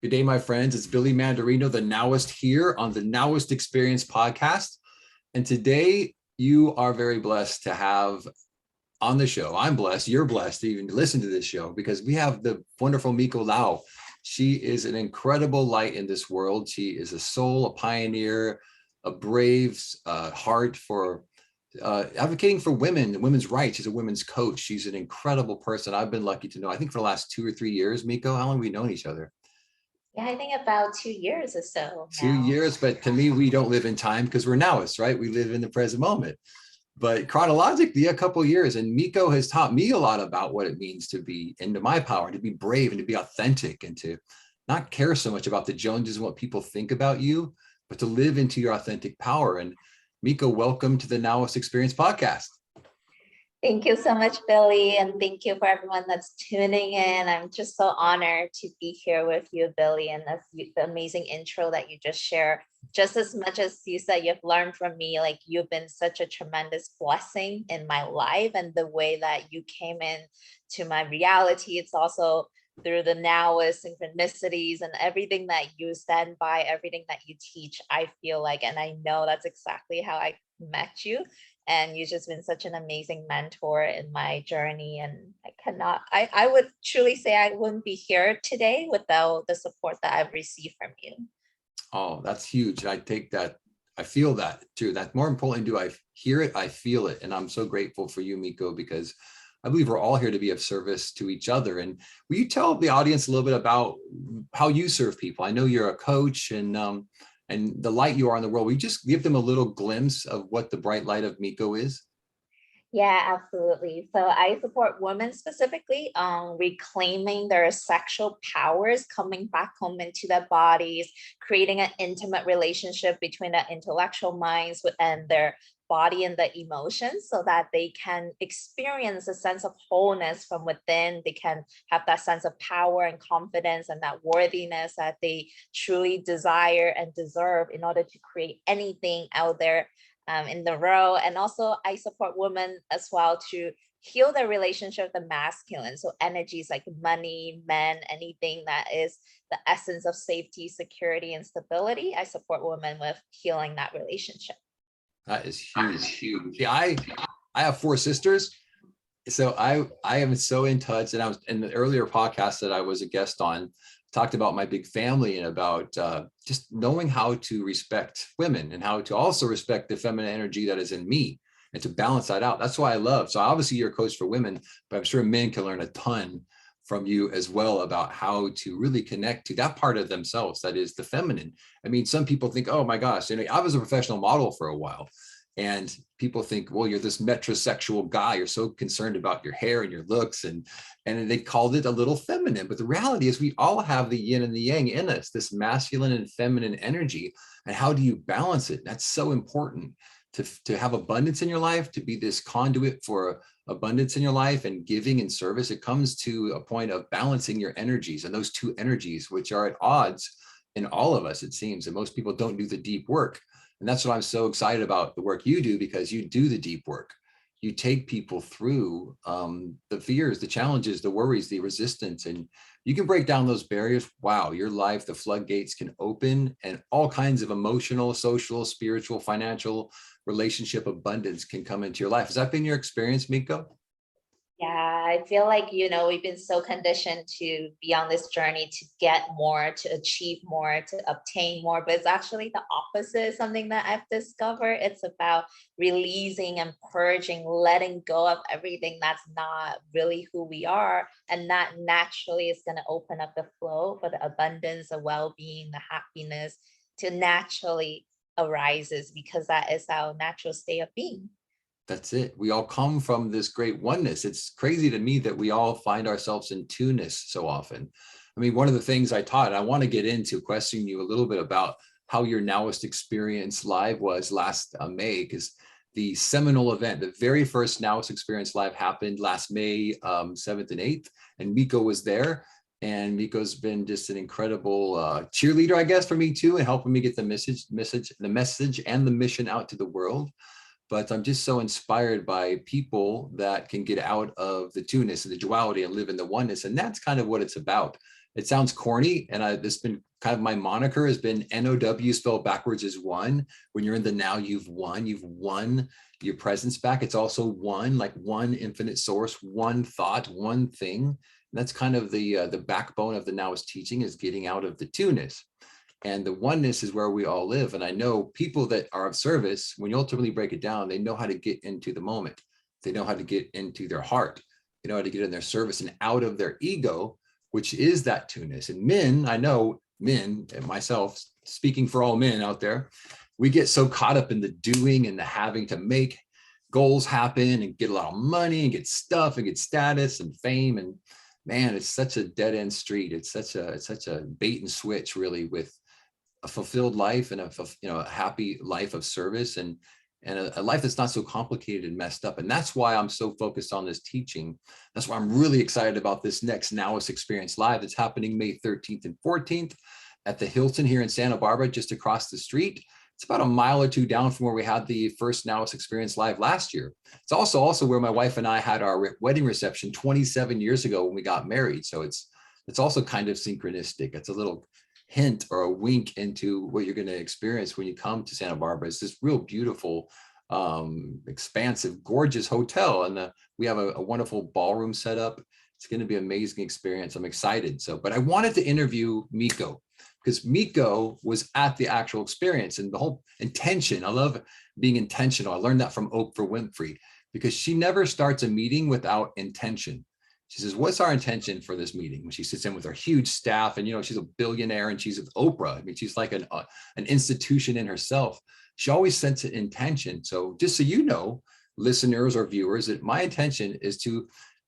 Good day, my friends. It's Billy Mandarino, the Nowhest, here on the Now-IST Experience podcast. And today you are very blessed to have on the show. I'm blessed. You're blessed to even listen to this show because we have the wonderful Miko Lau. She is an incredible light in this world. She is a soul, a pioneer, a brave heart for advocating for women and women's rights. She's a women's coach. She's an incredible person. I've been lucky to know, I think for the last 2 or 3 years, Miko, how long have we known each other? Yeah, I think about 2 years or so 2 now. years, but to me, we don't live in time because we're nowists, right? We live in the present moment. But chronologically, a couple of years, and Miko has taught me a lot about what it means to be into my power, to be brave and to be authentic and to not care so much about the Joneses and what people think about you, but to live into your authentic power. And Miko, welcome to the Now-IST Experience podcast. Thank you so much, Billy, and thank you for everyone that's tuning in. I'm just so honored to be here with you, Billy, and the amazing intro that you just shared. Just as much as you said you've learned from me, like you've been such a tremendous blessing in my life, and the way that you came in to my reality. It's also through the Nowhest synchronicities and everything that you stand by, everything that you teach. I feel like, and I know that's exactly how I met you. And you've just been such an amazing mentor in my journey. And I would truly say I wouldn't be here today without the support that I've received from you. Oh, that's huge. I take that. I feel that too. That's more important. Do I hear it? I feel it. And I'm so grateful for you, Miko, because I believe we're all here to be of service to each other. And will you tell the audience a little bit about how you serve people? I know you're a coach and the light you are in the world. We just give them a little glimpse of what the bright light of Miko is. Yeah, absolutely. So I support women specifically reclaiming their sexual powers, coming back home into their bodies, creating an intimate relationship between their intellectual minds and their body and the emotions so that they can experience a sense of wholeness from within. They can have that sense of power and confidence and that worthiness that they truly desire and deserve in order to create anything out there in the world. And also I support women as well to heal their relationship with the masculine. So energies like money, men, anything that is the essence of safety, security, and stability. I support women with healing that relationship. That is huge. See, I have 4 sisters. So I am so in touch. And I was in the earlier podcast that I was a guest on, talked about my big family and about just knowing how to respect women and how to also respect the feminine energy that is in me and to balance that out. That's why I love. So obviously you're a coach for women, but I'm sure men can learn a ton from you as well about how to really connect to that part of themselves that is the feminine. I mean, some people think, oh my gosh, I was a professional model for a while. And people think, well, you're this metrosexual guy. You're so concerned about your hair and your looks. And they called it a little feminine. But the reality is we all have the yin and the yang in us, this masculine and feminine energy. And how do you balance it? That's so important to have abundance in your life, to be this conduit for abundance in your life and giving and service. It comes to a point of balancing your energies, and those two energies, which are at odds in all of us, it seems. And most people don't do the deep work. And that's what I'm so excited about the work you do, because you do the deep work. You take people through the fears, the challenges, the worries, the resistance, and you can break down those barriers. Wow, your life, the floodgates can open and all kinds of emotional, social, spiritual, financial, relationship abundance can come into your life. Has that been your experience, Miko? Yeah, I feel like, we've been so conditioned to be on this journey to get more, to achieve more, to obtain more, but it's actually the opposite, something that I've discovered. It's about releasing and purging, letting go of everything that's not really who we are. And that naturally is going to open up the flow for the abundance, the well-being, the happiness to naturally arises, because that is our natural state of being. That's it. We all come from this great oneness. It's crazy to me that we all find ourselves in two-ness so often. I mean, one of the things I taught, I want to get into questioning you a little bit about how your Now-IST Experience Live was last May, because the seminal event, the very first Now-IST Experience Live happened last May 7th and 8th, and Miko was there. And Miko's been just an incredible cheerleader, I guess, for me too, and helping me get the message and the mission out to the world. But I'm just so inspired by people that can get out of the two-ness and the duality and live in the oneness. And that's kind of what it's about. it sounds corny, and this been kind of my moniker has been NOW spelled backwards is one. When you're in the now, you've won your presence back. It's also one, like one infinite source, one thought, one thing. And that's kind of the backbone of the Nowist teaching, is getting out of the two-ness. And the oneness is where we all live. And I know people that are of service, when you ultimately break it down, they know how to get into the moment. They know how to get into their heart. They know how to get in their service and out of their ego, which is that two-ness. And men, I know men and myself, speaking for all men out there, we get so caught up in the doing and the having to make goals happen and get a lot of money and get stuff and get status and fame. And man, it's such a dead end street. It's such a bait and switch, really, with a fulfilled life and a happy life of service and a life that's not so complicated and messed up. And that's why I'm so focused on this teaching. That's why I'm really excited about this next Nowist Experience Live. It's happening May 13th and 14th at the Hilton here in Santa Barbara, just across the street. It's about a mile or two down from where we had the first Nowist Experience Live last year. It's also where my wife and I had our wedding reception 27 years ago when we got married. So it's also kind of synchronistic. It's a little hint or a wink into what you're going to experience when you come to Santa Barbara. It's this real beautiful, expansive, gorgeous hotel. And we have a wonderful ballroom set up. It's going to be an amazing experience. I'm excited. But I wanted to interview Miko, because Miko was at the actual experience, and the whole intention. I love being intentional. I learned that from Oprah Winfrey, because she never starts a meeting without intention. She says, what's our intention for this meeting? When she sits in with her huge staff, and she's a billionaire and she's with Oprah. I mean, she's like an institution in herself. She always sets an intention. So just so you know, listeners or viewers, that my intention is to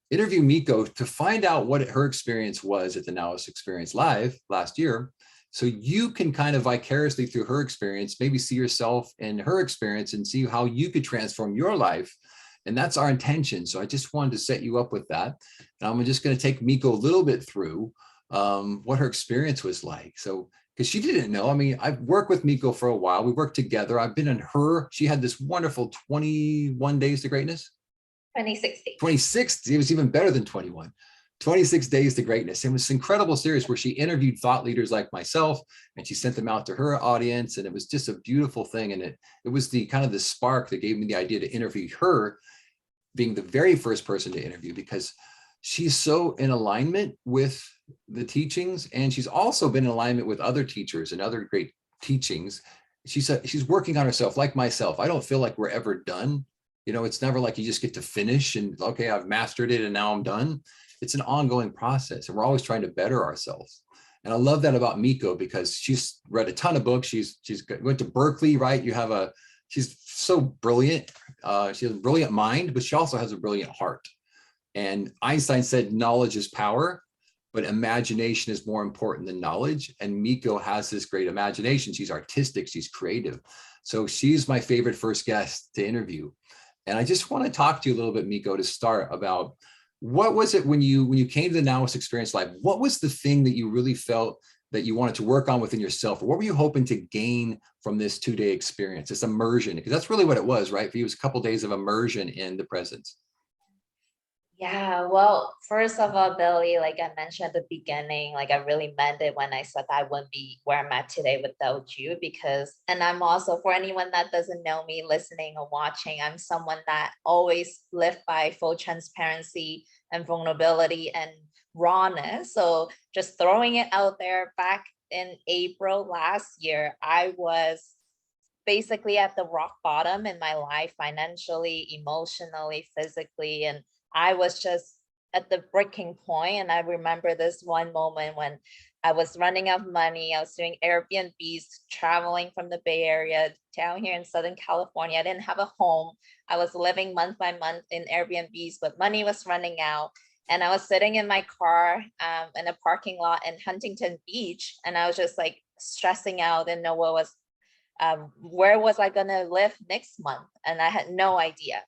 interview Miko to find out what her experience was at the Nowist Experience Live last year. So you can kind of vicariously through her experience, maybe see yourself in her experience and see how you could transform your life. And that's our intention. So I just wanted to set you up with that. And I'm just going to take Miko a little bit through what her experience was like. So, because she didn't know. I mean, I've worked with Miko for a while. We worked together. I've been in her. She had this wonderful 21 days to greatness. 26 days. 26. It was even better than 21. 26 days to greatness. It was this incredible series where she interviewed thought leaders like myself, and she sent them out to her audience. And it was just a beautiful thing. And it was the kind of the spark that gave me the idea to interview her, being the very first person to interview, because she's so in alignment with the teachings. And she's also been in alignment with other teachers and other great teachings. She's working on herself like myself. I don't feel like we're ever done. It's never like you just get to finish and, okay, I've mastered it and now I'm done. It's an ongoing process, and we're always trying to better ourselves. And I love that about Miko, because she's read a ton of books. She's went to Berkeley, right? She's so brilliant. She has a brilliant mind, but she also has a brilliant heart. And Einstein said, knowledge is power, but imagination is more important than knowledge. And Miko has this great imagination. She's artistic, she's creative. So she's my favorite first guest to interview. And I just want to talk to you a little bit, Miko, to start about, what was it when you came to the Nowist Experience Live? What was the thing that you really felt that you wanted to work on within yourself? Or what were you hoping to gain from this 2-day experience, this immersion? Because that's really what it was, right? For you, it was a couple of days of immersion in the presence. Yeah, well, first of all, Billy, like I mentioned at the beginning, like I really meant it when I said I wouldn't be where I'm at today without you, and I'm also, for anyone that doesn't know me listening or watching, I'm someone that always lived by full transparency and vulnerability and rawness. So just throwing it out there, back in April last year, I was basically at the rock bottom in my life, financially, emotionally, physically, and I was just at the breaking point. And I remember this one moment when I was running out of money. I was doing Airbnbs, traveling from the Bay Area down here in Southern California. I didn't have a home. I was living month by month in Airbnbs, but money was running out. And I was sitting in my car in a parking lot in Huntington Beach. And I was just like stressing out and know where was I gonna live next month? And I had no idea.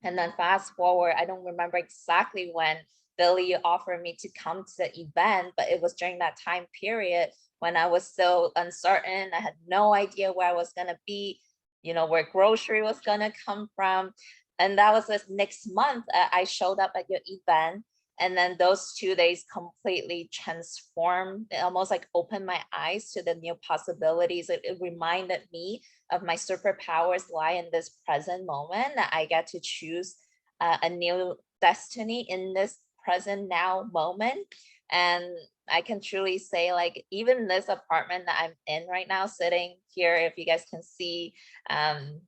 And then fast forward, I don't remember exactly when Billy offered me to come to the event, but it was during that time period when I was so uncertain. I had no idea where I was going to be, where grocery was going to come from. And that was this next month. I showed up at your event, And then those 2 days completely transformed, it almost like opened my eyes to the new possibilities. It reminded me of my superpowers lie in this present moment, that I get to choose a new destiny in this present now moment. And I can truly say, like, even this apartment that I'm in right now, sitting here, if you guys can see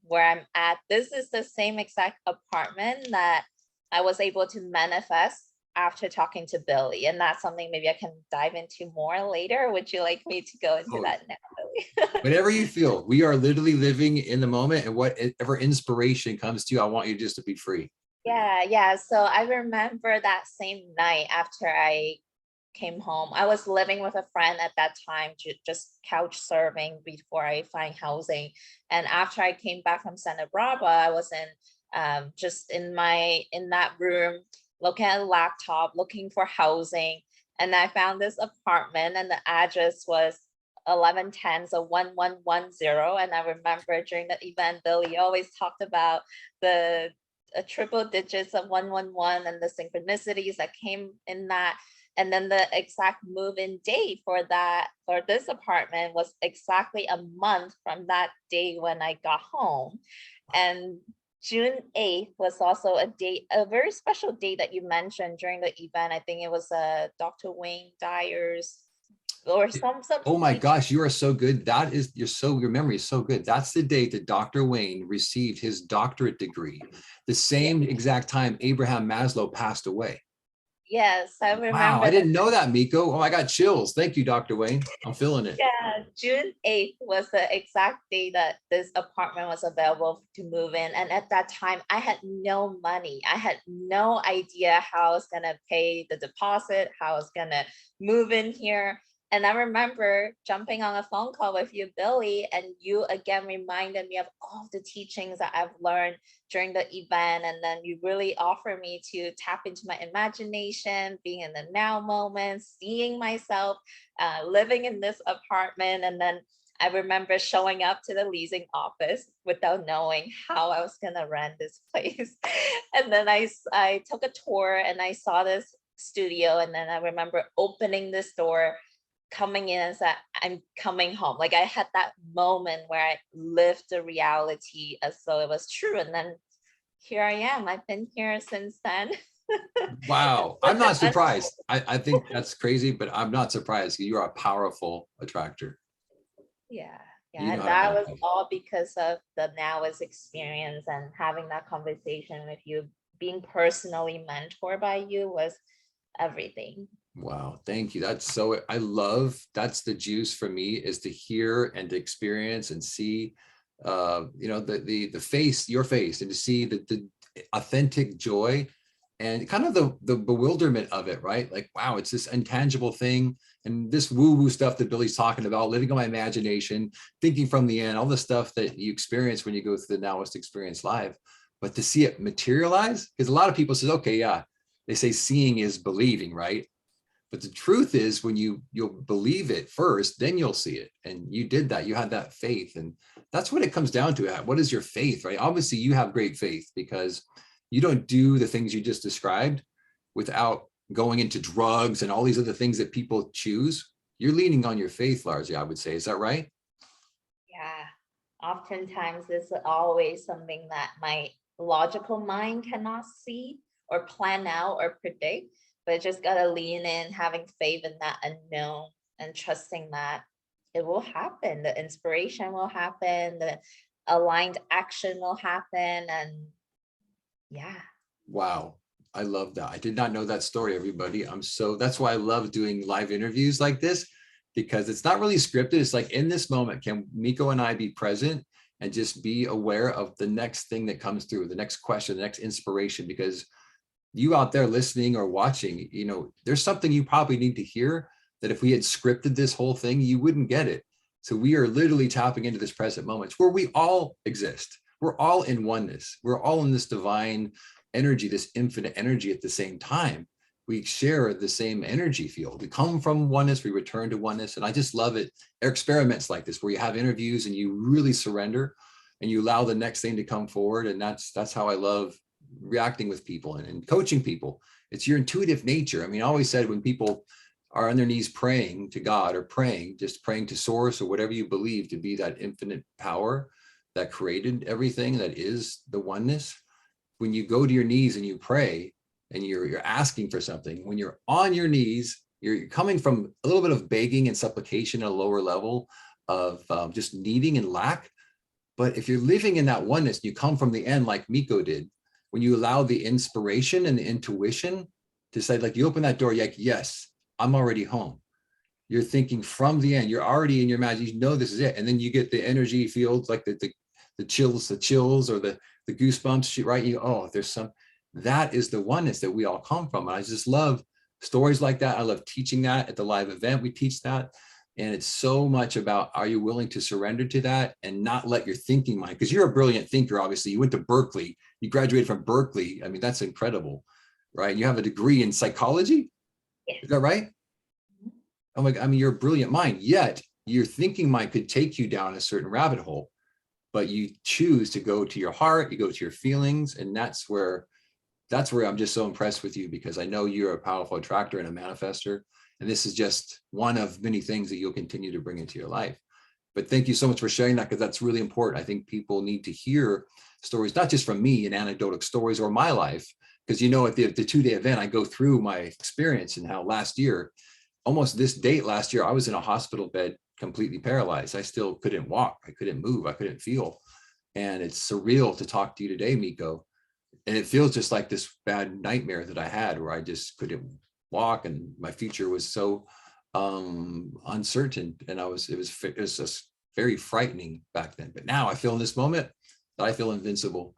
where I'm at, this is the same exact apartment that I was able to manifest after talking to Billy. And that's something maybe I can dive into more later. Would you like me to go into Oh, that now, Billy? whatever you feel. We are literally living in the moment, and whatever inspiration comes to you, I want you just to be free. Yeah. So I remember that same night after I came home. I was living with a friend at that time, just couch serving before I find housing. And after I came back from Santa Barbara, I was in just in that room, looking at a laptop, looking for housing. And I found this apartment, and the address was 1110, so 1110. And I remember during the event, Billy always talked about the triple digits of 111 and the synchronicities that came in that. And then the exact move-in date for this apartment was exactly a month from that day when I got home. And June 8th was also a very special date that you mentioned during the event. I think it was Dr. Wayne Dyer's or some Oh my teaching. gosh, you are so good. Your memory is so good. That's the date that Dr. Wayne received his doctorate degree, the same exact time Abraham Maslow passed away. Yes, I Wow, remember I that. didn't know that, Miko. Oh, I got chills. Thank you, Dr. Wayne. I'm feeling it. Yeah, June 8th was the exact day that this apartment was available to move in. And at that time, I had no money. I had no idea how I was going to pay the deposit, how I was going to move in here. And I remember jumping on a phone call with you, Billy, and you again reminded me of all the teachings that I've learned during the event. And then you really offered me to tap into my imagination, being in the now moment, seeing myself living in this apartment. And then I remember showing up to the leasing office without knowing how I was going to rent this place. And then I took a tour and I saw this studio. And then I remember opening this door, coming in and said, I'm coming home. Like I had that moment where I lived the reality as though it was true. And then here I am. I've been here since then. Wow, I'm not surprised. I think that's crazy, but I'm not surprised. You are a powerful attractor. Yeah. You know And how to that was manifest. all because of the Nowhest experience and having that conversation with you, being personally mentored by you was everything. Wow, thank you. That's the juice for me, is to hear and to experience and see the face, your face, and to see the authentic joy and kind of the bewilderment of it, right? Like, wow, it's this intangible thing, and this woo-woo stuff that Billy's talking about, living on my imagination, thinking from the end, all the stuff that you experience when you go through the Nowhest Experience live. But to see it materialize, because a lot of people say, okay, yeah, they say seeing is believing, right? But the truth is, when you'll believe it first, then you'll see it. And you did that. You had that faith. And that's what it comes down to. What is your faith, right? Obviously, you have great faith because you don't do the things you just described without going into drugs and all these other things that people choose. You're leaning on your faith largely, I would say. Is that right? Yeah. Oftentimes it's always something that my logical mind cannot see or plan out or predict, but just gotta lean in, having faith in that unknown and trusting that it will happen. The inspiration will happen, the aligned action will happen. And yeah. Wow. I love that. I did not know that story, everybody. That's why I love doing live interviews like this, because it's not really scripted. It's like, in this moment, can Miko and I be present and just be aware of the next thing that comes through, the next question, the next inspiration? Because you out there listening or watching, there's something you probably need to hear that if we had scripted this whole thing, you wouldn't get it. So we are literally tapping into this present moment where we all exist. We're all in oneness. We're all in this divine energy, this infinite energy at the same time. We share the same energy field. We come from oneness, we return to oneness. And I just love it. Experiments like this, where you have interviews and you really surrender and you allow the next thing to come forward. And that's how I love reacting with people and coaching people, It's your intuitive nature. I mean, I always said when people are on their knees praying to God or praying, just praying to source or whatever you believe to be that infinite power that created everything, that is the oneness. When you go to your knees and you pray and you're asking for something, when you're on your knees, you're coming from a little bit of begging and supplication at a lower level of just needing and lack. But if you're living in that oneness, you come from the end like Miko did, when you allow the inspiration and the intuition to say, like, you open that door, you're like, yes, I'm already home. You're thinking from the end, you're already in your imagination, you know this is it. And then you get the energy fields, like the chills or the goosebumps, right? You, oh, there's some, that is the oneness that we all come from. And I just love stories like that. I love teaching that at the live event. We teach that. And it's so much about, are you willing to surrender to that and not let your thinking mind, because you're a brilliant thinker, obviously. You went to Berkeley, you graduated from Berkeley. I mean, that's incredible, right? You have a degree in psychology, is that right? Oh my God, I mean, you're a brilliant mind, yet your thinking mind could take you down a certain rabbit hole, but you choose to go to your heart, you go to your feelings, and that's where I'm just so impressed with you, because I know you're a powerful attractor and a manifester. And this is just one of many things that you'll continue to bring into your life. But thank you so much for sharing that, because that's really important. I think people need to hear stories, not just from me and anecdotal stories or my life, because, you know, at the 2-day event, I go through my experience and how last year, almost this date last year, I was in a hospital bed, completely paralyzed. I still couldn't walk. I couldn't move. I couldn't feel. And it's surreal to talk to you today, Miko. And it feels just like this bad nightmare that I had, where I just couldn't walk and my future was so uncertain. And it was just very frightening back then. But now I feel in this moment that I feel invincible.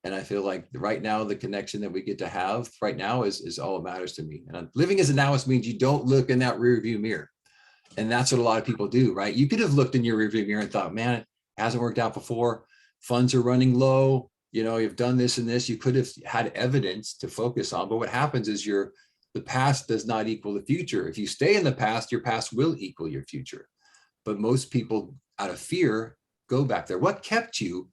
And I feel like right now, the connection that we get to have right now is all that matters to me. And living as a Nowist means you don't look in that rear view mirror. And that's what a lot of people do, right? You could have looked in your rear view mirror and thought, man, it hasn't worked out before. Funds are running low. You know, you've done this and this. You could have had evidence to focus on. But what happens is the past does not equal the future. If you stay in the past, your past will equal your future. But most people, out of fear, go back there. What kept you,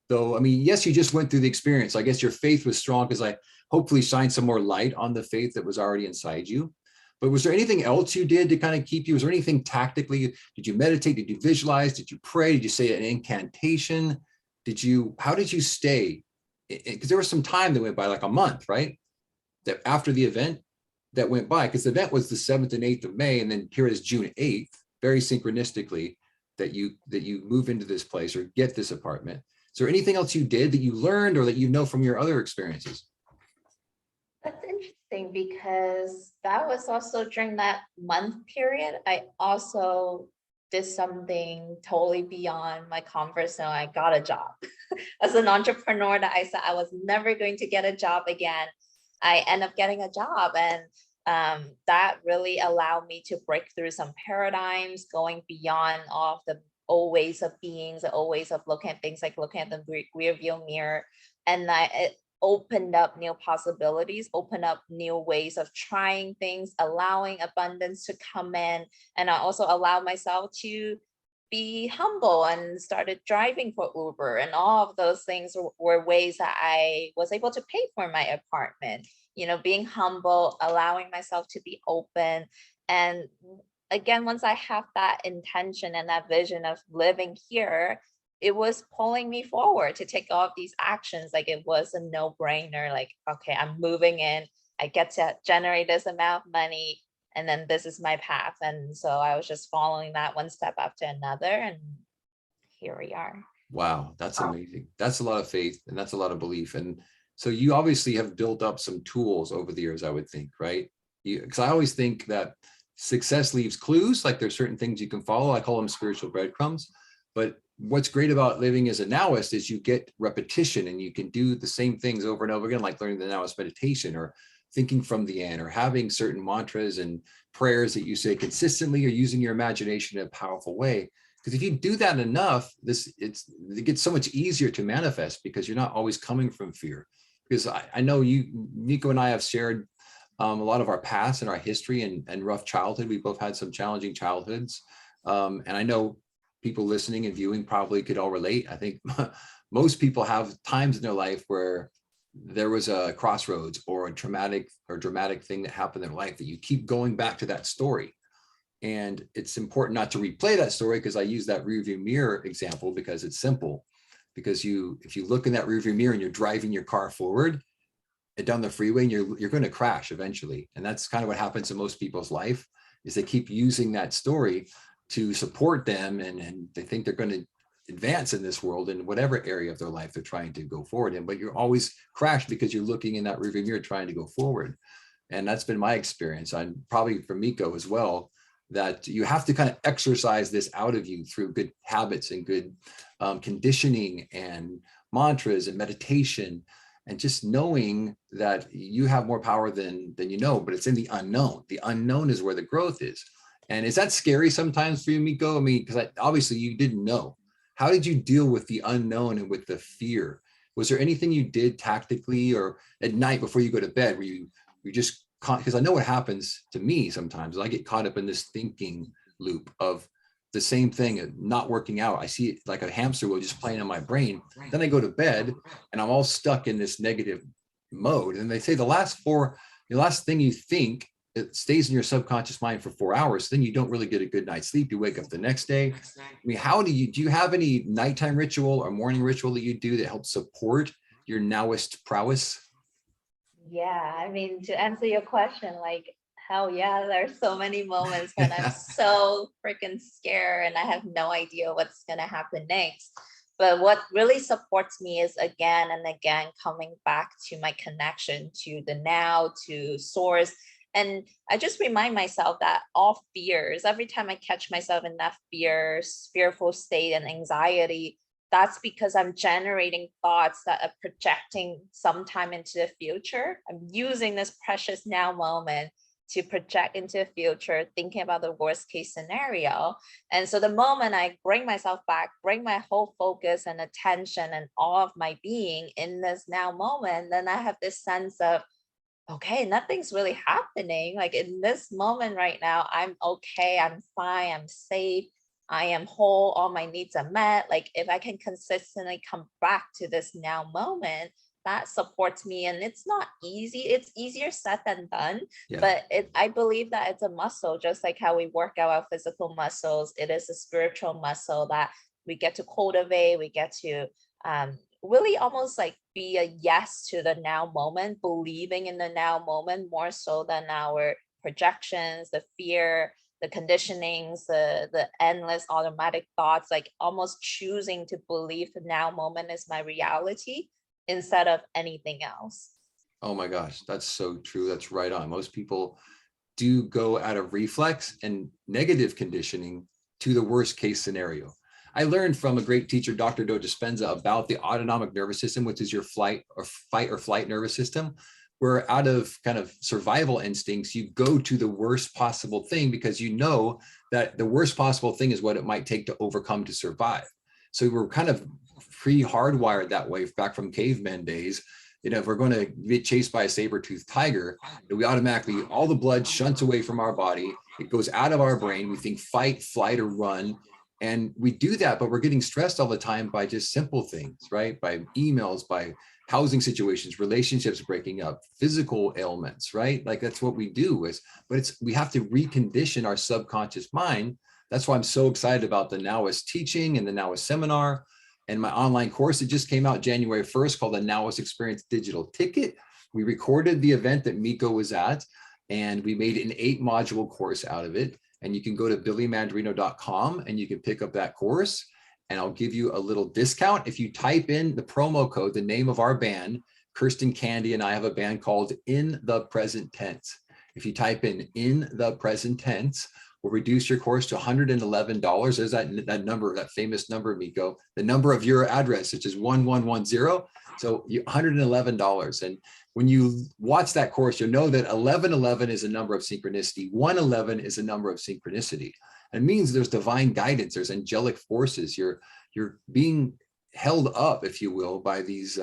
though? I mean, yes, you just went through the experience. I guess your faith was strong, because I hopefully shined some more light on the faith that was already inside you. But was there anything else you did to kind of keep you? Was there anything tactically? Did you meditate? Did you visualize? Did you pray? Did you say an incantation? How did you stay? Because there was some time that went by, like a month, right? That after the event that went by, because the event was the 7th and 8th of May. And then here it is June 8th, very synchronistically, that you move into this place or get this apartment. Is there anything else you did that you learned or that you know from your other experiences? That's interesting, because that was also during that month period. I also did something totally beyond my comfort zone. I got a job. As an entrepreneur, that I said I was never going to get a job again, I end up getting a job. And that really allowed me to break through some paradigms, going beyond all of the old ways of beings, the old ways of looking at things, like looking at the rear view mirror. And it opened up new possibilities, opened up new ways of trying things, allowing abundance to come in. And I also allowed myself to be humble and started driving for Uber, and all of those things were ways that I was able to pay for my apartment. You know, being humble, allowing myself to be open. And again, once I have that intention and that vision of living here, it was pulling me forward to take all of these actions. Like, it was a no-brainer. Like, okay, I'm moving in, I get to generate this amount of money, and then this is my path. And so I was just following that one step after another, and here we are. Wow, that's amazing. That's a lot of faith, and that's a lot of belief. And so you obviously have built up some tools over the years, I would think, right? Because I always think that success leaves clues. Like, there's certain things you can follow. I call them spiritual breadcrumbs. But what's great about living as a Nowist is you get repetition, and you can do the same things over and over again, like learning the Nowist meditation, or thinking from the end, or having certain mantras and prayers that you say consistently, or using your imagination in a powerful way. Because if you do that enough, it gets so much easier to manifest, because you're not always coming from fear. Because I know you, Miko, and I have shared a lot of our past and our history and rough childhood. We both had some challenging childhoods. And I know people listening and viewing probably could all relate. I think most people have times in their life where there was a crossroads or a traumatic or dramatic thing that happened in life, that you keep going back to that story. And it's important not to replay that story, because I use that rearview mirror example because it's simple. Because if you look in that rearview mirror and you're driving your car forward and down the freeway, and you're going to crash eventually. And that's kind of what happens in most people's life, is they keep using that story to support them, and they think they're going to advance in this world in whatever area of their life they're trying to go forward in, but you're always crashed because you're looking in that rearview mirror trying to go forward. And that's been my experience. I'm probably for Miko as well, that you have to kind of exercise this out of you through good habits and good conditioning and mantras and meditation, and just knowing that you have more power than you know, but it's in the unknown. The unknown is where the growth is. And is that scary sometimes for you, Miko? I mean, because obviously you didn't know. How did you deal with the unknown and with the fear? Was there anything you did tactically or at night before you go to bed where you just, because I know what happens to me sometimes. I get caught up in this thinking loop of the same thing, not working out. I see it like a hamster wheel just playing in my brain. Then I go to bed and I'm all stuck in this negative mode. And they say the last thing you think, it stays in your subconscious mind for 4 hours. Then you don't really get a good night's sleep. You wake up the next day. I mean, do you have any nighttime ritual or morning ritual that you do that helps support your Nowist prowess? Yeah, I mean, to answer your question, like, hell yeah, there's so many moments when I'm so freaking scared and I have no idea what's gonna happen next. But what really supports me is again and again coming back to my connection to the now, to source. And I just remind myself that all fears, every time I catch myself in that fearful state and anxiety, that's because I'm generating thoughts that are projecting sometime into the future. I'm using this precious now moment to project into the future, thinking about the worst case scenario. And so the moment I bring myself back, bring my whole focus and attention and all of my being in this now moment, then I have this sense of, okay, nothing's really happening. Like in this moment right now, I'm okay, I'm fine, I'm safe, I am whole, all my needs are met. Like if I can consistently come back to this now moment, that supports me. And it's not easy. It's easier said than done, Yeah. but I believe that it's a muscle, just like how we work out our physical muscles. It is a spiritual muscle that we get to cultivate. We get to really almost like be a yes to the now moment, believing in the now moment more so than our projections, the fear, the conditionings, the endless automatic thoughts, like almost choosing to believe the now moment is my reality instead of anything else. Oh my gosh, that's so true. That's right on. Most people do go out of reflex and negative conditioning to the worst case scenario. I learned from a great teacher, Dr. Joe Dispenza, about the autonomic nervous system, which is your fight or flight nervous system, where out of kind of survival instincts, you go to the worst possible thing because you know that the worst possible thing is what it might take to overcome to survive. So we're kind of pre-hardwired that way back from caveman days. You know, if we're going to get chased by a saber-toothed tiger, we automatically, all the blood shunts away from our body. It goes out of our brain. We think fight, flight, or run. And we do that, but we're getting stressed all the time by just simple things, right? By emails, by housing situations, relationships breaking up, physical ailments, right? Like that's what we do but we have to recondition our subconscious mind. That's why I'm so excited about the Nowist teaching and the Nowist seminar and my online course that just came out January 1st called the Nowist Experience Digital Ticket. We recorded the event that Miko was at, and we made an 8-module course out of it. And you can go to billymandarino.com and you can pick up that course. And I'll give you a little discount. If you type in the promo code, the name of our band, Kirsten Candy and I have a band called In the Present Tense. If you type in the present tense, we'll reduce your course to $111. There's that number, that famous number, Miko, the number of your address, which is 1110. So $111. And when you watch that course, you'll know that 1111 is a number of synchronicity. 111 is a number of synchronicity. It means there's divine guidance, there's angelic forces. You're being held up, if you will, by these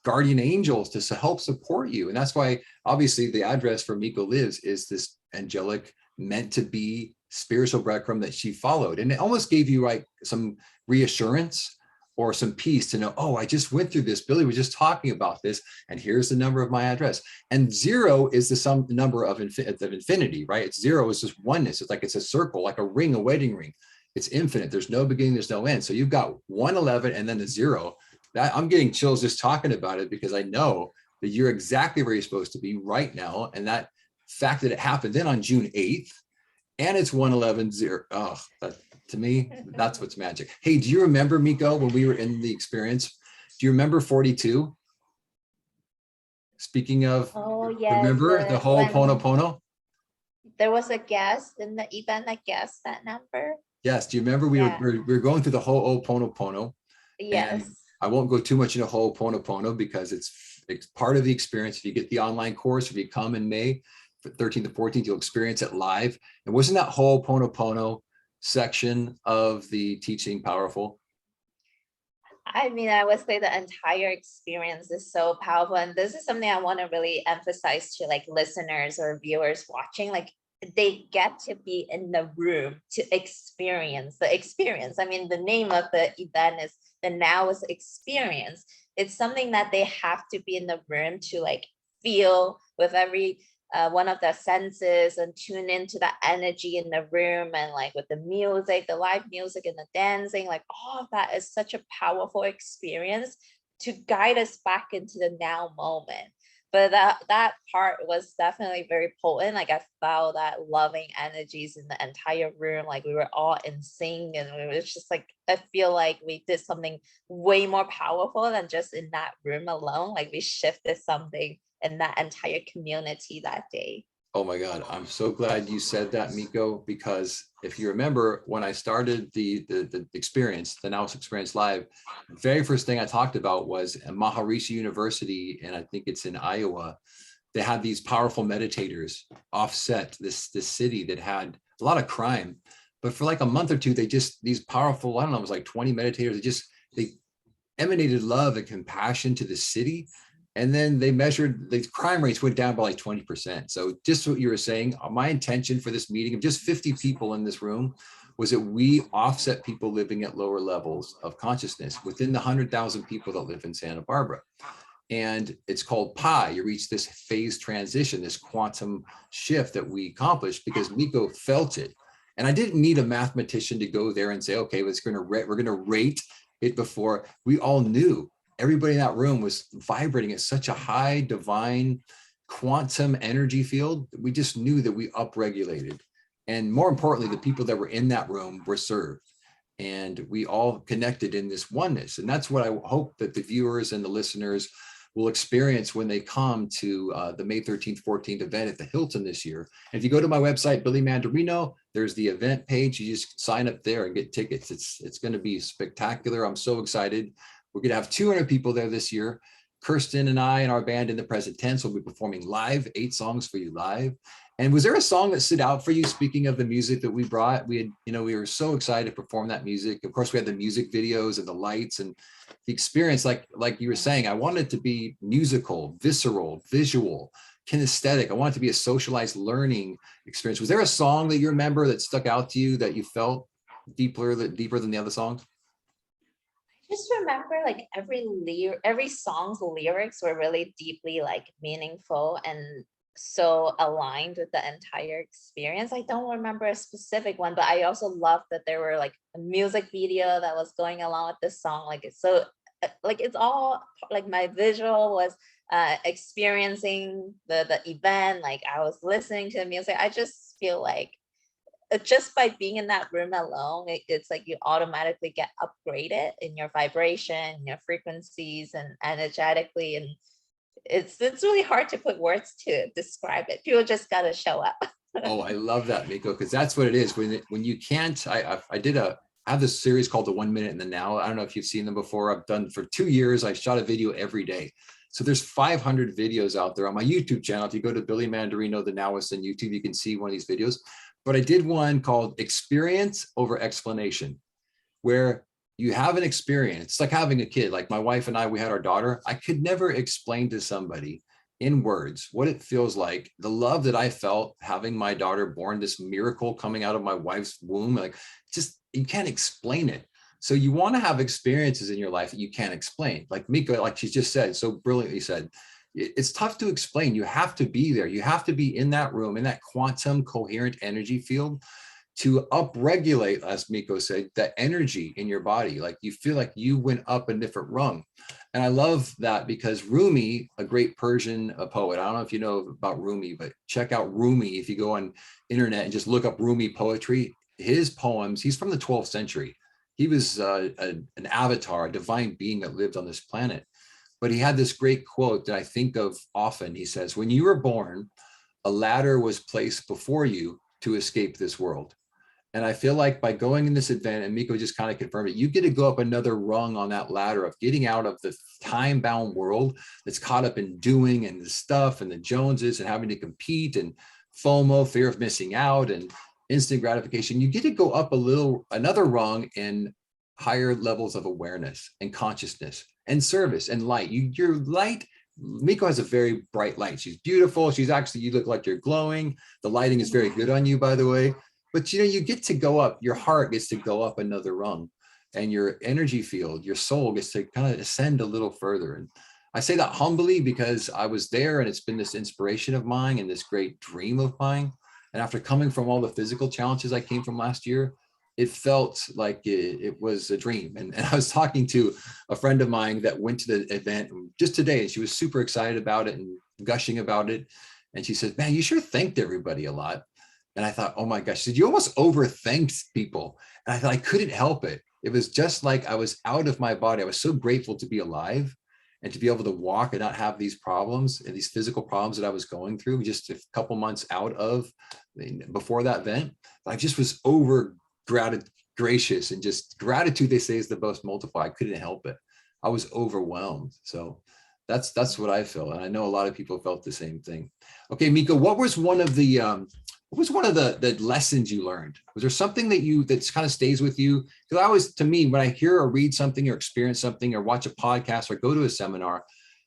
guardian angels to help support you. And that's why, obviously, the address for Miko Lives is this angelic, meant to be spiritual breadcrumb that she followed. And it almost gave you like some reassurance or some peace to know, oh, I just went through this. Billy was just talking about this, and here's the number of my address. And 0 is the sum number of infinity, right? It's 0 is just oneness. It's like it's a circle, like a ring, a wedding ring. It's infinite. There's no beginning, there's no end. So you've got 111 and then the 0. That I'm getting chills just talking about it, because I know that you're exactly where you're supposed to be right now. And that fact that it happened then on June 8th, and it's 111 0. Oh, that, to me, that's what's magic. Hey, do you remember, Miko, when we were in the experience? Do you remember 42? Speaking of, Oh yes, remember the whole when Pono? there was a guest in the event that guessed that number. Yes. Do you remember we Yeah. were going through the whole Pono? And Yes. I won't go too much into whole Pono because it's part of the experience. If you get the online course, if you come in May 13th to 14th, you'll experience it live. And wasn't that whole Pono section of the teaching powerful? I mean, I would say the entire experience is so powerful. And this is something I want to really emphasize to like listeners or viewers watching. Like, they get to be in the room to experience the experience. I mean, the name of the event is the Nowhest Experience. It's something that they have to be in the room to like feel with every one of their senses and tune into the energy in the room, and like with the music, the live music and the dancing, like all of that is such a powerful experience to guide us back into the now moment. But that part was definitely very potent. Like I felt that loving energies in the entire room. Like we were all in sync, and it was just like, I feel like we did something way more powerful than just in that room alone. Like we shifted something in that entire community that day. Oh my God, I'm so glad you said that, Miko, because if you remember when I started the experience, the Nowhest Experience Live, the very first thing I talked about was at Maharishi University, and I think it's in Iowa. They had these powerful meditators offset this city that had a lot of crime. But for like a month or two, these powerful, I don't know, it was like 20 meditators, they emanated love and compassion to the city. And then they measured the crime rates went down by like 20%. So just what you were saying, my intention for this meeting of just 50 people in this room was that we offset people living at lower levels of consciousness within the 100,000 people that live in Santa Barbara. And it's called pi. You reach this phase transition, this quantum shift that we accomplished because Miko felt it. And I didn't need a mathematician to go there and say, okay, we're going to rate it before. We all knew. Everybody in that room was vibrating at such a high divine quantum energy field. We just knew that we upregulated. And more importantly, the people that were in that room were served. And we all connected in this oneness. And that's what I hope that the viewers and the listeners will experience when they come to the May 13th, 14th event at the Hilton this year. And if you go to my website, Billy Mandarino, there's the event page. You just sign up there and get tickets. It's going to be spectacular. I'm so excited. We're going to have 200 people there this year. Kirsten and I and our band In the Present Tense will be performing live, 8 songs for you live. And was there a song that stood out for you? Speaking of the music that we brought, we were so excited to perform that music. Of course, we had the music videos and the lights and the experience. Like you were saying, I wanted it to be musical, visceral, visual, kinesthetic. I want it to be a socialized learning experience. Was there a song that you remember that stuck out to you that you felt deeper than the other songs? Just remember like every song's lyrics were really deeply like meaningful and so aligned with the entire experience. I don't remember a specific one, but I also loved that there were like a music video that was going along with the song. Like it's so like it's all like my visual was experiencing the event. Like I was listening to the music. I just feel like just by being in that room alone, it's like you automatically get upgraded in your vibration, your frequencies, and energetically. And it's really hard to put words to describe it. People just gotta show up. Oh, I love that, Miko, because that's what it is. When you can't, I have this series called The 1 Minute in the Now. I don't know if you've seen them before. I've done for 2 years. I shot a video every day. So there's 500 videos out there on my YouTube channel. If you go to Billy Mandarino, the Nowhest on YouTube, you can see one of these videos. But I did one called Experience Over Explanation, where you have an experience. It's like having a kid. Like my wife and I, we had our daughter. I could never explain to somebody in words what it feels like, the love that I felt having my daughter born, this miracle coming out of my wife's womb. Like, just, you can't explain it. So you want to have experiences in your life that you can't explain. Like Miko, like she just said, so brilliantly said, it's tough to explain. You have to be there. You have to be in that room, in that quantum coherent energy field to upregulate, as Miko said, that energy in your body. Like you feel like you went up a different rung. And I love that because Rumi, a great Persian poet, I don't know if you know about Rumi, but check out Rumi if you go on internet and just look up Rumi poetry. His poems, he's from the 12th century. He was an avatar, a divine being that lived on this planet. But he had this great quote that I think of often. He says, when you were born, a ladder was placed before you to escape this world. And I feel like by going in this event, and Miko just kind of confirmed it, you get to go up another rung on that ladder of getting out of the time-bound world that's caught up in doing and the stuff and the Joneses and having to compete and FOMO, fear of missing out, and instant gratification. You get to go up another rung in higher levels of awareness and consciousness and service and light. Your light, Miko has a very bright light. She's beautiful. She's actually, you look like you're glowing. The lighting is very good on you, by the way. But you get to go up, your heart gets to go up another rung, and your energy field, your soul gets to kind of ascend a little further. And I say that humbly because I was there and it's been this inspiration of mine and this great dream of mine. And after coming from all the physical challenges I came from last year, it felt like it was a dream. And I was talking to a friend of mine that went to the event just today, and she was super excited about it and gushing about it. And she said, man, you sure thanked everybody a lot. And I thought, oh my gosh, did you almost overthanked people? And I thought I couldn't help it. It was just like I was out of my body. I was so grateful to be alive and to be able to walk and not have these problems and these physical problems that I was going through just a couple months out of before that event. I just was gracious, and just gratitude, they say, is the most multiplied. I couldn't help it. I was overwhelmed. So that's what I felt. And I know a lot of people felt the same thing. Okay, Miko, what was one of the lessons you learned? Was there something that kind of stays with you? Because I always, to me, when I hear or read something or experience something or watch a podcast or go to a seminar,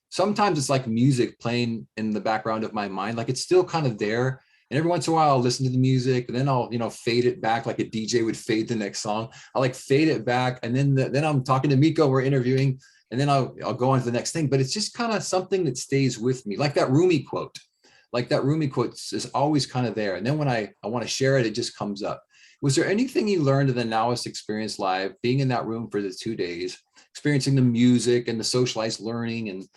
sometimes it's like music playing in the background of my mind. Like it's still kind of there. And every once in a while I'll listen to the music and then I'll, fade it back like a DJ would fade the next song. I like fade it back. And then I'm talking to Miko, we're interviewing, and then I'll go on to the next thing. But it's just kind of something that stays with me. Like that Rumi quote. Like that Rumi quote is always kind of there. And then when I want to share it, it just comes up. Was there anything you learned in the Nowhest Experience Live, being in that room for the 2 days, experiencing the music and the socialized learning and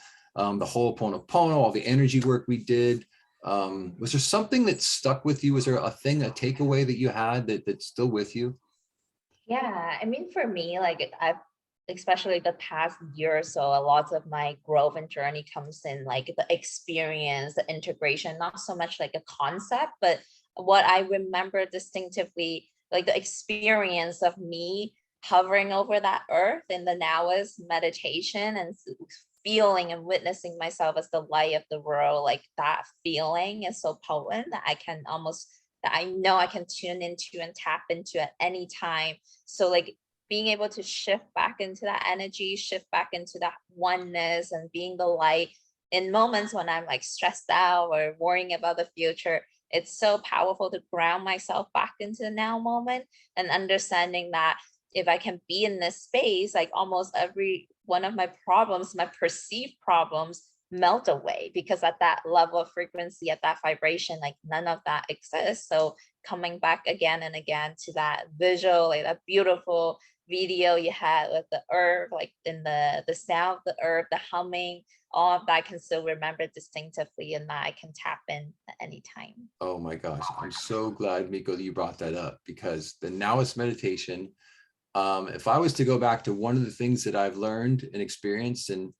the whole Ho'oponopono, all the energy work we did? Was there something that stuck with you? Was there a takeaway that you had that's still with you? Yeah, I mean, for me, like I've, especially the past year or so, a lot of my growth and journey comes in like the experience, the integration, not so much like a concept, but what I remember distinctively, like the experience of me hovering over that earth in the Nowhest meditation and feeling and witnessing myself as the light of the world. Like that feeling is so potent that that I know I can tune into and tap into at any time. So like being able to shift back into that energy, shift back into that oneness and being the light in moments when I'm like stressed out or worrying about the future. It's so powerful to ground myself back into the now moment and understanding that if I can be in this space, like almost every one of my problems, my perceived problems melt away, because at that level of frequency, at that vibration, like none of that exists. So coming back again and again to that visual, like that beautiful video you had with the earth, like in the sound of the earth, the humming, all of that I can still remember distinctively, and that I can tap in at any time. Oh my gosh, I'm so glad, Miko, that you brought that up, because the Nowhest meditation, if I was to go back to one of the things that I've learned and experienced and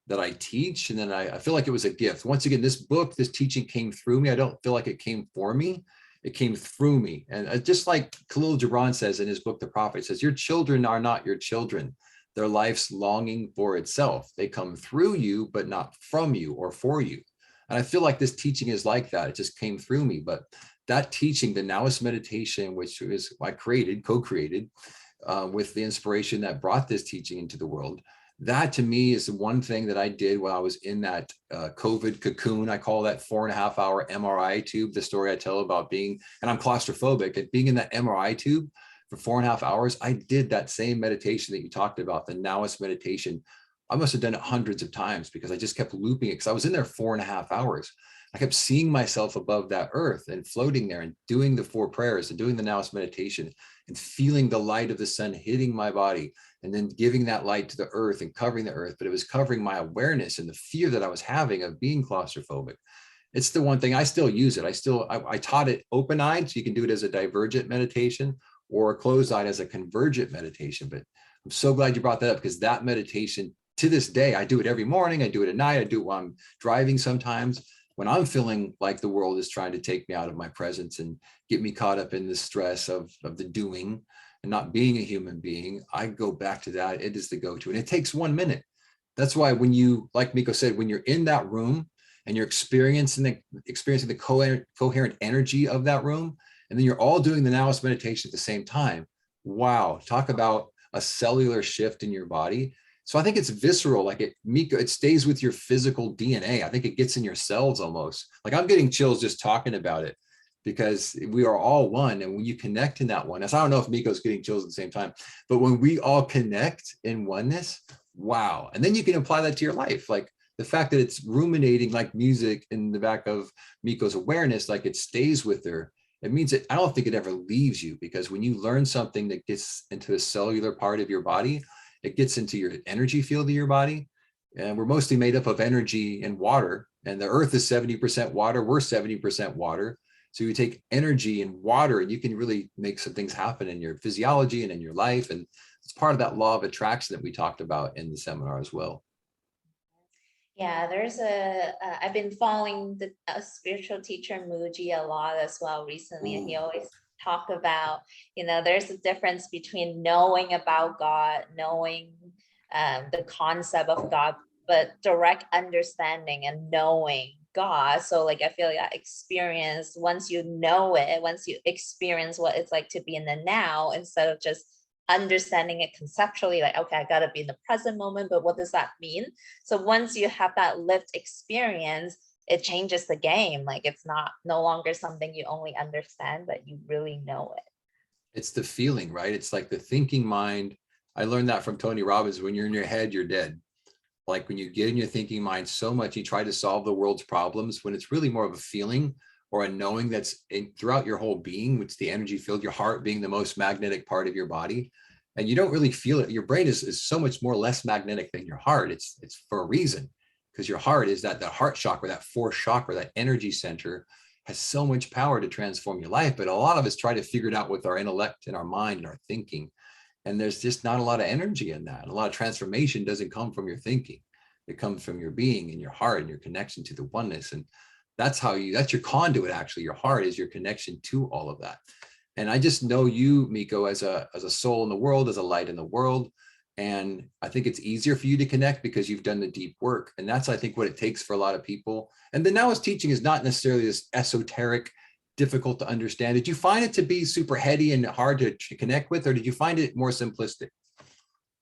that I teach, and then I feel like it was a gift. Once again, this teaching came through me. I don't feel like it came for me. It came through me. And just like Khalil Gibran says in his book, The Prophet, says, your children are not your children. Their life's longing for itself. They come through you, but not from you or for you. And I feel like this teaching is like that. It just came through me. But that teaching, the Nowhest meditation, which is I co-created with the inspiration that brought this teaching into the world, that to me is the one thing that I did while I was in that COVID cocoon. I call that 4.5 hour MRI tube, the story I tell about being, and I'm claustrophobic, and being in that MRI tube for 4.5 hours. I did that same meditation that you talked about, the Nowhest meditation. I must have done it hundreds of times because I just kept looping it because I was in there 4.5 hours. I kept seeing myself above that earth and floating there and doing the 4 prayers and doing the Nowhest meditation and feeling the light of the sun hitting my body and then giving that light to the earth and covering the earth. But it was covering my awareness and the fear that I was having of being claustrophobic. It's the one thing I still use it. I taught it open-eyed, so you can do it as a divergent meditation or a closed-eyed as a convergent meditation. But I'm so glad you brought that up because that meditation, to this day, I do it every morning. I do it at night. I do it while I'm driving sometimes. When I'm feeling like the world is trying to take me out of my presence and get me caught up in the stress of the doing and not being a human being, I go back to that. It is the go-to, and it takes 1 minute. That's why when you, like Miko said, when you're in that room and you're experiencing the coherent energy of that room, and then you're all doing the Nowhest meditation at the same time. Wow, talk about a cellular shift in your body. So I think it's visceral, like it stays with your physical DNA. I think it gets in your cells almost. Like I'm getting chills just talking about it because we are all one. And when you connect in that oneness, I don't know if Miko's getting chills at the same time, but when we all connect in oneness, wow. And then you can apply that to your life. Like the fact that it's ruminating like music in the back of Miko's awareness, like it stays with her. It means that I don't think it ever leaves you, because when you learn something that gets into a cellular part of your body, it gets into your energy field of your body. And we're mostly made up of energy and water, and the earth is 70% water. We're 70% water. So you take energy and water and you can really make some things happen in your physiology and in your life. And it's part of that law of attraction that we talked about in the seminar as well. Yeah, I've been following the spiritual teacher Muji a lot as well recently, and he always talk about, there's a difference between knowing about God, knowing the concept of God, but direct understanding and knowing God. So like, I feel like that experience, once you know it, once you experience what it's like to be in the now, instead of just understanding it conceptually, like, okay, I got to be in the present moment, but what does that mean? So once you have that lived experience, it changes the game. Like it's no longer something you only understand, but you really know it. It's the feeling, right? It's like the thinking mind. I learned that from Tony Robbins. When you're in your head, you're dead. Like when you get in your thinking mind so much, you try to solve the world's problems, when it's really more of a feeling or a knowing that's throughout your whole being, which is the energy field, your heart being the most magnetic part of your body. And you don't really feel it. Your brain is so much more less magnetic than your heart. It's for a reason, because your heart is the heart chakra, that fourth chakra, that energy center has so much power to transform your life. But a lot of us try to figure it out with our intellect and our mind and our thinking. And there's just not a lot of energy in that. A lot of transformation doesn't come from your thinking. It comes from your being and your heart and your connection to the oneness. And that's your conduit, actually. Your heart is your connection to all of that. And I just know you, Miko, as a soul in the world, as a light in the world. And I think it's easier for you to connect because you've done the deep work. And that's, I think, what it takes for a lot of people. And the Nowhist teaching is not necessarily this esoteric, difficult to understand. Did you find it to be super heady and hard to connect with, or did you find it more simplistic?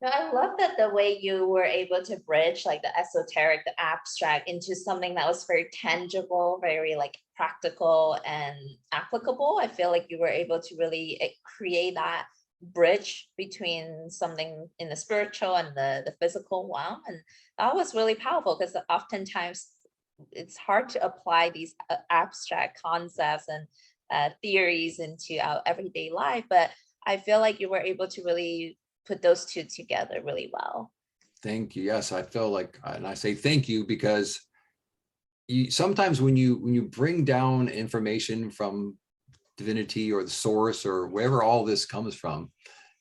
No, I love that the way you were able to bridge like the esoteric, the abstract into something that was very tangible, very like practical and applicable. I feel like you were able to really create that bridge between something in the spiritual and the physical realm. And that was really powerful because oftentimes it's hard to apply these abstract concepts and theories into our everyday life. But I feel like you were able to really put those two together really well. Thank you. Yes, I feel like, and I say thank you because sometimes when you bring down information from divinity or the source or wherever all this comes from,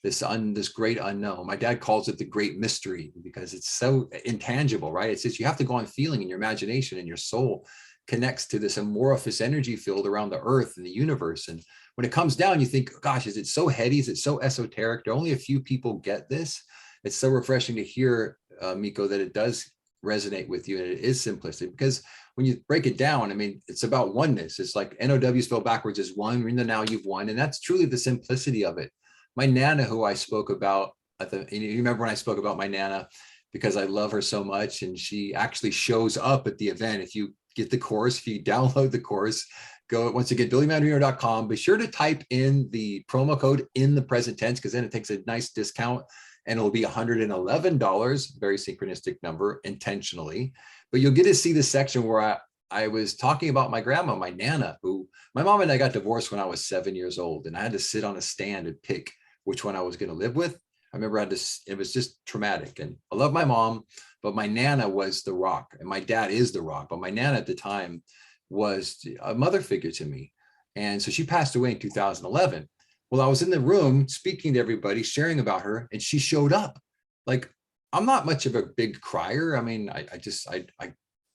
this great unknown. My dad calls it the great mystery because it's so intangible, right? It's just, you have to go on feeling, and your imagination and your soul connects to this amorphous energy field around the earth and the universe. And when it comes down, you think, gosh, is it so heady? Is it so esoteric? Do only a few people get this? It's so refreshing to hear, Miko, that it does resonate with you and it is simplistic, because when you break it down, I mean, it's about oneness. It's like NOW spelled backwards is one. We're in the now, you've won. And that's truly the simplicity of it. My Nana, who I spoke about, you remember when I spoke about my Nana, because I love her so much, and she actually shows up at the event. If you get the course, if you download the course, Go once again, BillyMandarino.com. Be sure to type in the promo code in the present tense, because then it takes a nice discount and it'll be $111, very synchronistic number, intentionally. But you'll get to see the section where I was talking about my grandma, my Nana, who my mom and I got divorced when I was 7 years old, and I had to sit on a stand and pick which one I was going to live with. I remember it was just traumatic. And I love my mom, but my Nana was the rock, and my dad is the rock. But my Nana at the time was a mother figure to me. And so she passed away in 2011. Well, I was in the room speaking to everybody, sharing about her, and she showed up. Like, I'm not much of a big crier. I mean, I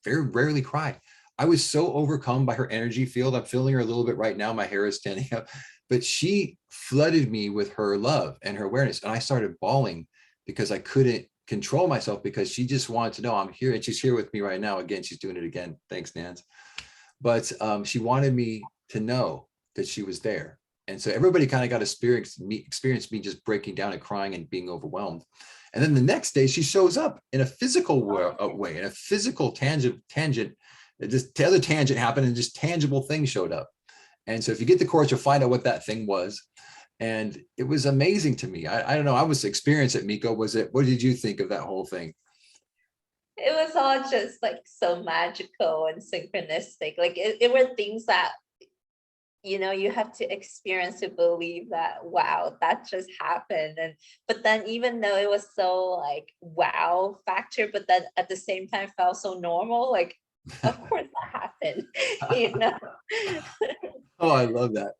very rarely cry. I was so overcome by her energy field. I'm feeling her a little bit right now. My hair is standing up, but she flooded me with her love and her awareness. And I started bawling because I couldn't control myself, because she just wanted to know I'm here. And she's here with me right now. Again, she's doing it again. Thanks, Nance. But she wanted me to know that she was there. And so everybody kind of got experienced me just breaking down and crying and being overwhelmed. And then the next day she shows up in a physical way, in a physical tangent. Just the other tangent happened and just tangible things showed up. And so if you get the course, you'll find out what that thing was. And it was amazing to me. I don't know. I was experiencing it, Miko. What did you think of that whole thing? It was all just like so magical and synchronistic. Like it were things that, you know, you have to experience to believe that, wow, that just happened. And but then even though it was so like wow factor, but then at the same time felt so normal, like of course that happened, you know. Oh, I love that.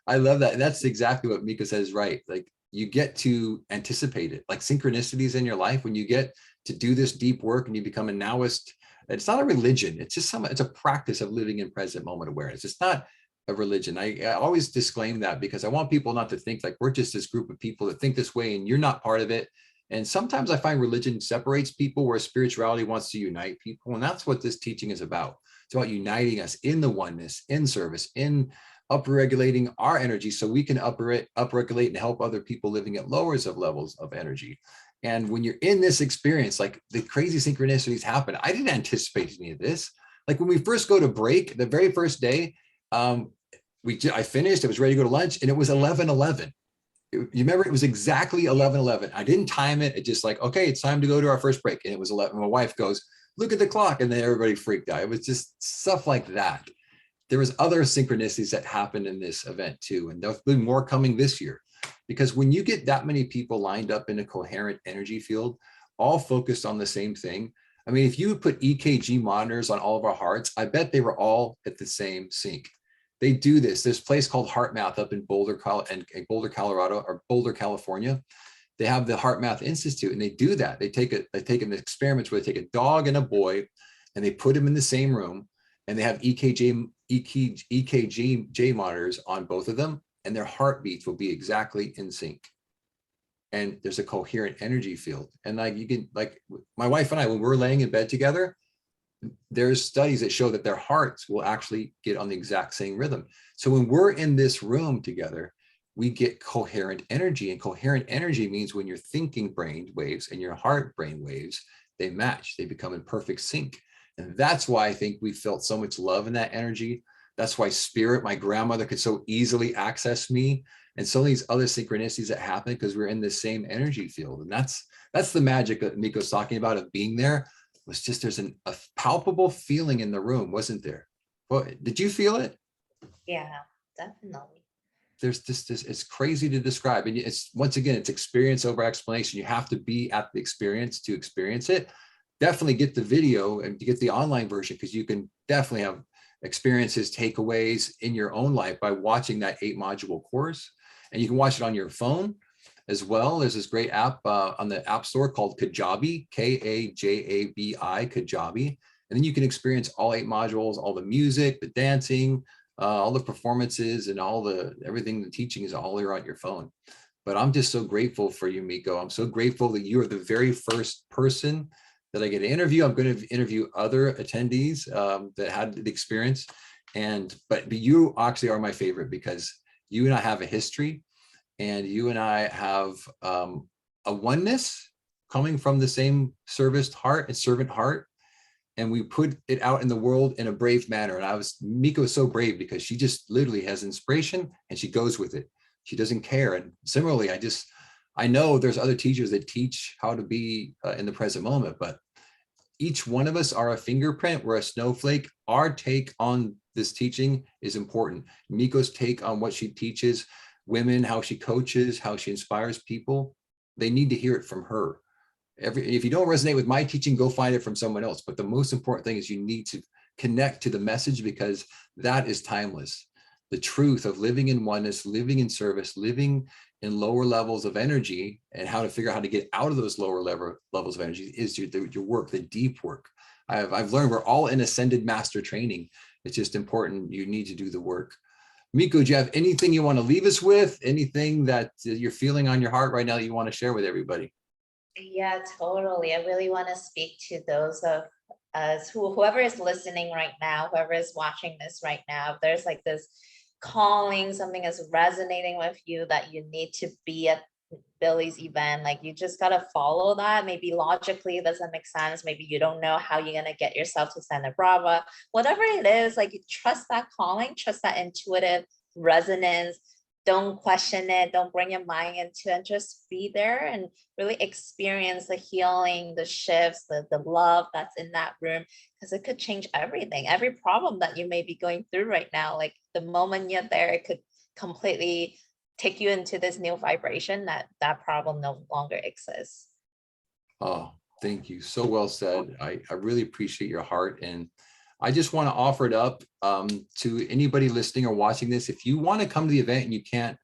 I love that. And that's exactly what Miko says, right? Like, you get to anticipate it, like synchronicities in your life. When you get to do this deep work and you become a Nowist, it's not a religion. It's just it's a practice of living in present moment awareness. It's not a religion. I always disclaim that, because I want people not to think like we're just this group of people that think this way and you're not part of it. And sometimes I find religion separates people, where spirituality wants to unite people. And that's what this teaching is about. It's about uniting us in the oneness, in service, in upregulating our energy so we can upregulate and help other people living at lower levels of energy. And when you're in this experience, like the crazy synchronicities happen. I didn't anticipate any of this. Like when we first go to break, the very first day, I finished, I was ready to go to lunch, and it was 11:11. You remember, it was exactly 11:11. I didn't time it. It just like, okay, it's time to go to our first break. And it was 11. My wife goes, look at the clock. And then everybody freaked out. It was just stuff like that. There was other synchronicities that happened in this event too. And there'll be more coming this year, because when you get that many people lined up in a coherent energy field, all focused on the same thing. I mean, if you put EKG monitors on all of our hearts, I bet they were all at the same sync. They do this. There's a place called HeartMath up in Boulder, Colorado, or Boulder, California. They have the HeartMath Institute, and they do that. They take an experiments where they take a dog and a boy, and they put them in the same room, and they have EKG monitors on both of them, and their heartbeats will be exactly in sync. And there's a coherent energy field. And like you can, like my wife and I, when we're laying in bed together, there's studies that show that their hearts will actually get on the exact same rhythm. So when we're in this room together, we get coherent energy. And coherent energy means when your thinking brain waves and your heart brain waves, they match, they become in perfect sync. And that's why I think we felt so much love in that energy. That's why spirit, my grandmother, could so easily access me, and so these other synchronicities that happen because we're in the same energy field. And that's the magic that Miko's talking about of being there. Was just there's a palpable feeling in the room, wasn't there? Well, did you feel it? Yeah, definitely. There's this it's crazy to describe. And it's, once again, it's experience over explanation. You have to be at the experience to experience it. Definitely get the video and get the online version, because you can definitely have experiences, takeaways in your own life by watching that 8-module course. And you can watch it on your phone as well. There's this great app on the App Store called Kajabi, Kajabi, Kajabi. And then you can experience all 8 modules, all the music, the dancing, all the performances, and everything, the teaching is all here on your phone. But I'm just so grateful for you, Miko. I'm so grateful that you are the very first person that I get to interview. I'm going to interview other attendees that had the experience. But you actually are my favorite, because you and I have a history, and you and I have a oneness coming from the same serviced heart and servant heart. and we put it out in the world in a brave manner. And Miko is so brave because she just literally has inspiration and she goes with it. She doesn't care. And similarly, I know there's other teachers that teach how to be in the present moment, but each one of us are a fingerprint. We're a snowflake. Our take on this teaching is important. Miko's take on what she teaches women, how she coaches, how she inspires people, they need to hear it from her. If you don't resonate with my teaching, go find it from someone else. But the most important thing is you need to connect to the message, because that is timeless. The truth of living in oneness, living in service, living in lower levels of energy, and how to figure out how to get out of those lower levels of energy is your work, the deep work. I've learned we're all in ascended master training. It's just important. You need to do the work. Miko, do you have anything you want to leave us with? Anything that you're feeling on your heart right now that you want to share with everybody? Yeah, totally. I really want to speak to those of us whoever is listening right now, whoever is watching this right now, if there's like this calling, something is resonating with you that you need to be at Billy's event, like you just got to follow that. Maybe logically it doesn't make sense. Maybe you don't know how you're going to get yourself to Santa Brava. Whatever it is, like you trust that calling, trust that intuitive resonance. Don't question it. Don't bring your mind into it, and just be there and really experience the healing, the shifts, the love that's in that room, because it could change everything. Every problem that you may be going through right now, like the moment you're there, it could completely take you into this new vibration that problem no longer exists. Oh, thank you. So well said. I really appreciate your heart. And I just want to offer it up to anybody listening or watching this. If you want to come to the event and you can't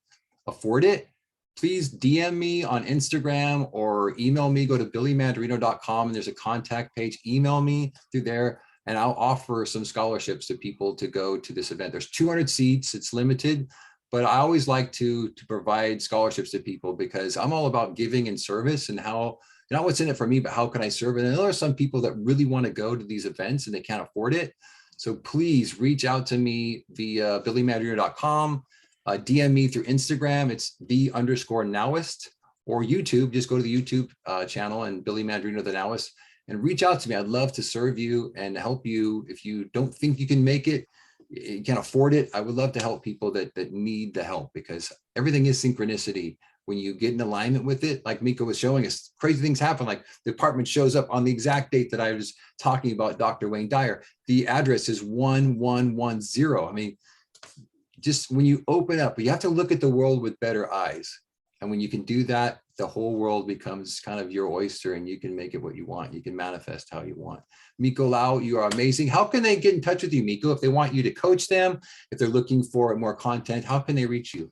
afford it, please DM me on Instagram or email me. Go to billymandarino.com and there's a contact page. Email me through there and I'll offer some scholarships to people to go to this event. There's 200 seats. It's limited, but I always like to provide scholarships to people, because I'm all about giving and service, and how, not what's in it for me, but how can I serve it? And there are some people that really want to go to these events and they can't afford it. So please reach out to me via billymandarino.com, DM me through Instagram. It's _Nowhest, or YouTube. Just go to the YouTube channel and Billy Mandarino, the Nowhest, and reach out to me. I'd love to serve you and help you. If you don't think you can make it, you can't afford it, I would love to help people that need the help, because everything is synchronicity. When you get in alignment with it, like Miko was showing us, crazy things happen. Like the apartment shows up on the exact date that I was talking about, Dr. Wayne Dyer. The address is 1110. I mean, just when you open up, you have to look at the world with better eyes. And when you can do that, the whole world becomes kind of your oyster, and you can make it what you want. You can manifest how you want. Miko Lau, you are amazing. How can they get in touch with you, Miko? If they want you to coach them, if they're looking for more content, how can they reach you?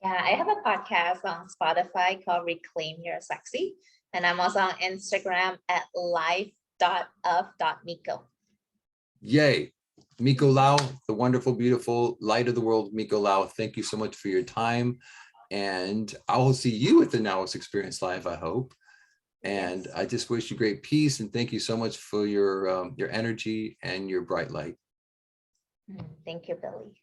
Yeah, I have a podcast on Spotify called Reclaim Your Sexy. And I'm also on Instagram at life.of.miko. Yay. Miko Lau, the wonderful, beautiful light of the world, Miko Lau. Thank you so much for your time. And I will see you at the NOW-IST Experience Live, I hope. And I just wish you great peace. And thank you so much for your energy and your bright light. Thank you, Billy.